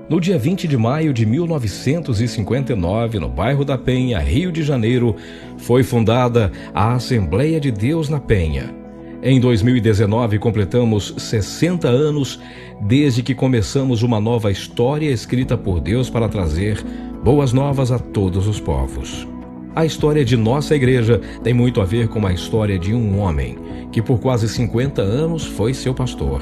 No dia 20 de maio de 1959, no bairro da Penha, Rio de Janeiro, foi fundada a Assembleia de Deus na Penha. Em 2019, completamos 60 anos desde que começamos uma nova história escrita por Deus para trazer boas novas a todos os povos. A história de nossa igreja tem muito a ver com a história de um homem que por quase 50 anos foi seu pastor.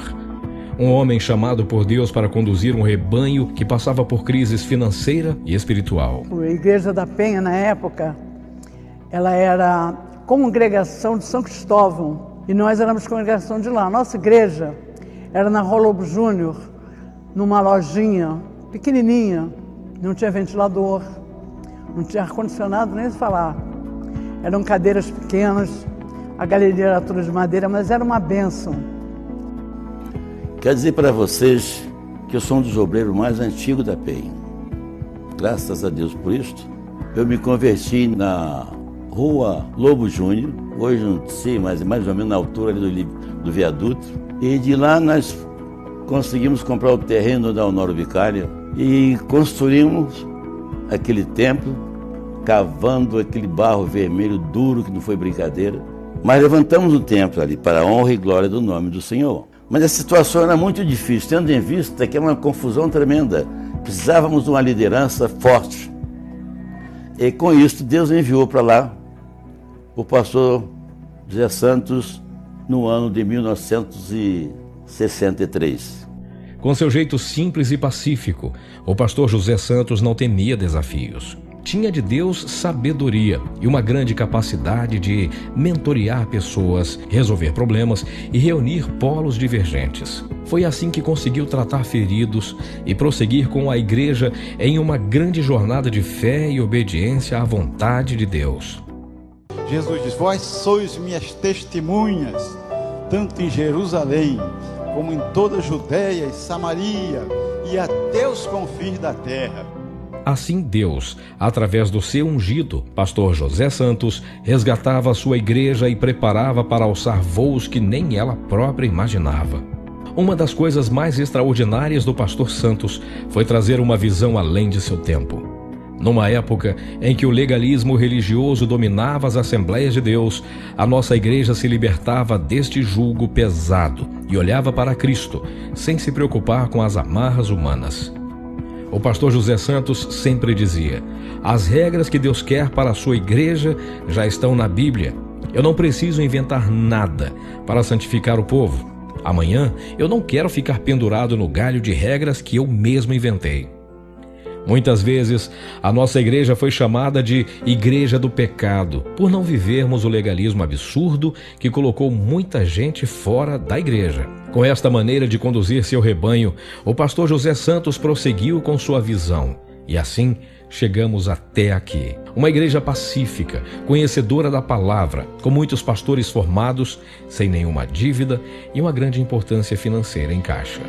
Um homem chamado por Deus para conduzir um rebanho que passava por crises financeira e espiritual. A Igreja da Penha, na época, ela era congregação de São Cristóvão e nós éramos congregação de lá. Nossa igreja era na Rua Lobo Júnior, numa lojinha pequenininha, não tinha ventilador, não tinha ar-condicionado nem se falar. Eram cadeiras pequenas, a galeria era toda de madeira, mas era uma bênção. Quero dizer para vocês que eu sou um dos obreiros mais antigos da Penha. Graças a Deus por isto, eu me converti na Rua Lobo Júnior, hoje não sei, mas mais ou menos na altura ali do viaduto. E de lá nós conseguimos comprar o terreno da Honório Vicária e construímos aquele templo, cavando aquele barro vermelho duro, que não foi brincadeira. Mas levantamos o templo ali para a honra e glória do nome do Senhor. Mas a situação era muito difícil, tendo em vista que era uma confusão tremenda. Precisávamos de uma liderança forte. E com isso, Deus enviou para lá o pastor José Santos no ano de 1963. Com seu jeito simples e pacífico, o pastor José Santos não temia desafios. Tinha de Deus sabedoria e uma grande capacidade de mentorear pessoas, resolver problemas e reunir polos divergentes. Foi assim que conseguiu tratar feridos e prosseguir com a igreja em uma grande jornada de fé e obediência à vontade de Deus. Jesus diz: vós sois minhas testemunhas, tanto em Jerusalém, como em toda a Judéia e Samaria, e até os confins da terra. Assim Deus, através do seu ungido, pastor José Santos, resgatava a sua igreja e preparava para alçar voos que nem ela própria imaginava. Uma das coisas mais extraordinárias do pastor Santos foi trazer uma visão além de seu tempo. Numa época em que o legalismo religioso dominava as Assembleias de Deus, a nossa igreja se libertava deste jugo pesado e olhava para Cristo, sem se preocupar com as amarras humanas. O pastor José Santos sempre dizia: as regras que Deus quer para a sua igreja já estão na Bíblia. Eu não preciso inventar nada para santificar o povo. Amanhã eu não quero ficar pendurado no galho de regras que eu mesmo inventei. Muitas vezes a nossa igreja foi chamada de Igreja do Pecado, por não vivermos o legalismo absurdo que colocou muita gente fora da igreja. Com esta maneira de conduzir seu rebanho, o pastor José Santos prosseguiu com sua visão. E assim chegamos até aqui. Uma igreja pacífica, conhecedora da palavra, com muitos pastores formados, sem nenhuma dívida e uma grande importância financeira em caixa.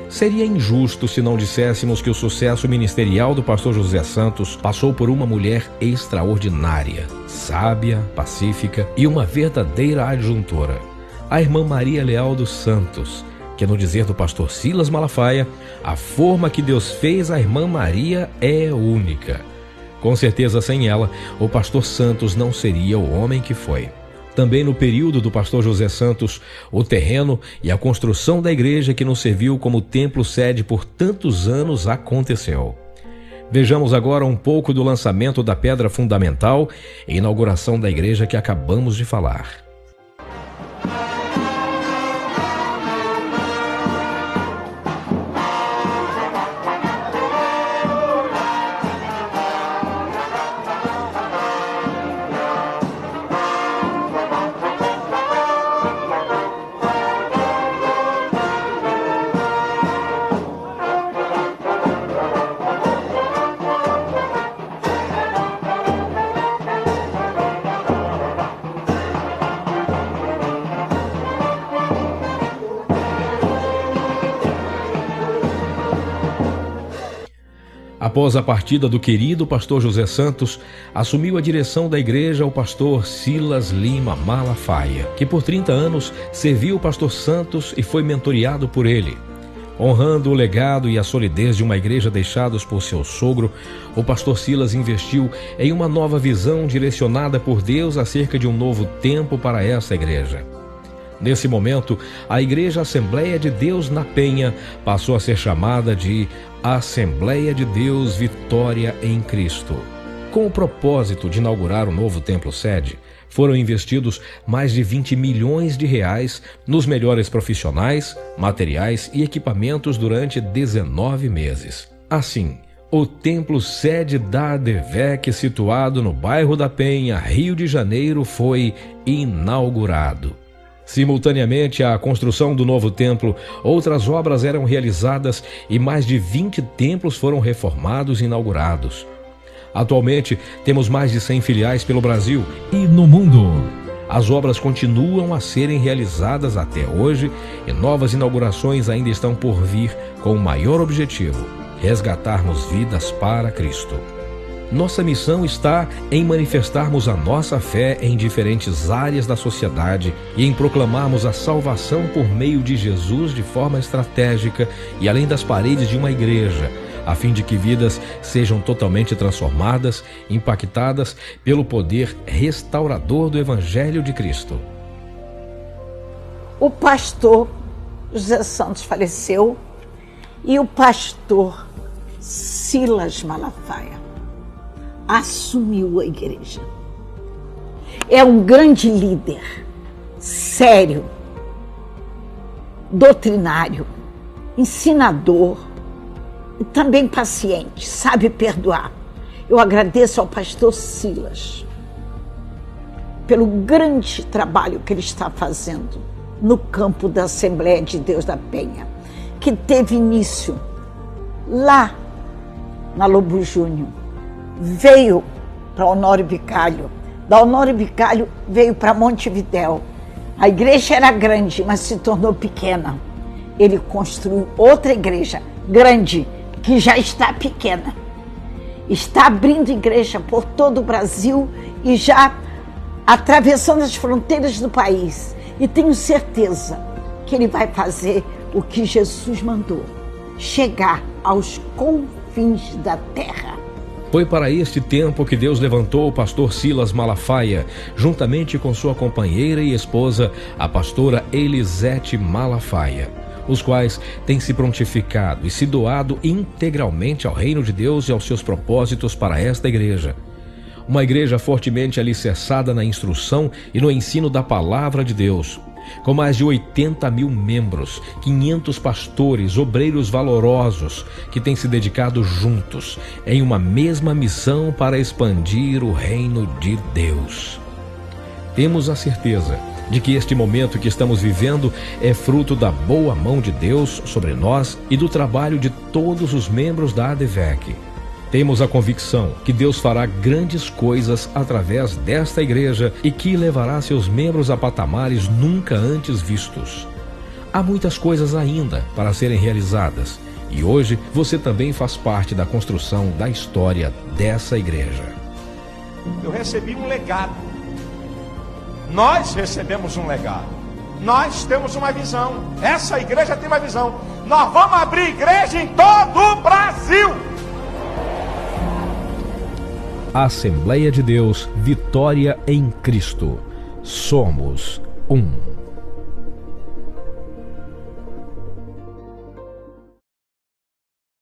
Seria injusto se não disséssemos que o sucesso ministerial do pastor José Santos passou por uma mulher extraordinária, sábia, pacífica e uma verdadeira adjuntora, a irmã Maria Leal dos Santos, que, no dizer do pastor Silas Malafaia, a forma que Deus fez a irmã Maria é única. Com certeza, sem ela, o pastor Santos não seria o homem que foi. Também no período do pastor José Santos, o terreno e a construção da igreja que nos serviu como templo-sede por tantos anos aconteceu. Vejamos agora um pouco do lançamento da pedra fundamental e inauguração da igreja que acabamos de falar. Após a partida do querido pastor José Santos, assumiu a direção da igreja o pastor Silas Lima Malafaia, que por 30 anos serviu o pastor Santos e foi mentoreado por ele. Honrando o legado e a solidez de uma igreja deixados por seu sogro, o pastor Silas investiu em uma nova visão direcionada por Deus acerca de um novo tempo para essa igreja. Nesse momento, a Igreja Assembleia de Deus na Penha passou a ser chamada de Assembleia de Deus Vitória em Cristo. Com o propósito de inaugurar o novo templo-sede, foram investidos mais de 20 milhões de reais nos melhores profissionais, materiais e equipamentos durante 19 meses. Assim, o templo-sede da ADVEC, situado no bairro da Penha, Rio de Janeiro, foi inaugurado. Simultaneamente à construção do novo templo, outras obras eram realizadas e mais de 20 templos foram reformados e inaugurados. Atualmente, temos mais de 100 filiais pelo Brasil e no mundo. As obras continuam a serem realizadas até hoje e novas inaugurações ainda estão por vir com o maior objetivo: resgatarmos vidas para Cristo. Nossa missão está em manifestarmos a nossa fé em diferentes áreas da sociedade e em proclamarmos a salvação por meio de Jesus de forma estratégica e além das paredes de uma igreja, a fim de que vidas sejam totalmente transformadas, impactadas pelo poder restaurador do Evangelho de Cristo. O pastor José Santos faleceu e o pastor Silas Malafaia assumiu a igreja. É um grande líder, sério, doutrinário, ensinador e também paciente, sabe perdoar. Eu agradeço ao pastor Silas pelo grande trabalho que ele está fazendo no campo da Assembleia de Deus da Penha, que teve início lá na Lobo Júnior. Veio para Honório Bicalho, da Honório Bicalho veio para Montevidéu. A igreja era grande, mas se tornou pequena. Ele construiu outra igreja grande, que já está pequena. Está abrindo igreja por todo o Brasil e já atravessando as fronteiras do país. E tenho certeza que ele vai fazer o que Jesus mandou, chegar aos confins da terra. Foi para este tempo que Deus levantou o pastor Silas Malafaia, juntamente com sua companheira e esposa, a pastora Elisete Malafaia, os quais têm se prontificado e se doado integralmente ao reino de Deus e aos seus propósitos para esta igreja. Uma igreja fortemente alicerçada na instrução e no ensino da palavra de Deus, com mais de 80 mil membros, 500 pastores, obreiros valorosos que têm se dedicado juntos em uma mesma missão para expandir o reino de Deus. Temos a certeza de que este momento que estamos vivendo é fruto da boa mão de Deus sobre nós e do trabalho de todos os membros da ADVEC. Temos a convicção que Deus fará grandes coisas através desta igreja e que levará seus membros a patamares nunca antes vistos. Há muitas coisas ainda para serem realizadas e hoje você também faz parte da construção da história dessa igreja. Eu recebi um legado. Nós recebemos um legado. Nós temos uma visão. Essa igreja tem uma visão. Nós vamos abrir igreja em todo o Brasil. Assembleia de Deus, Vitória em Cristo. Somos um.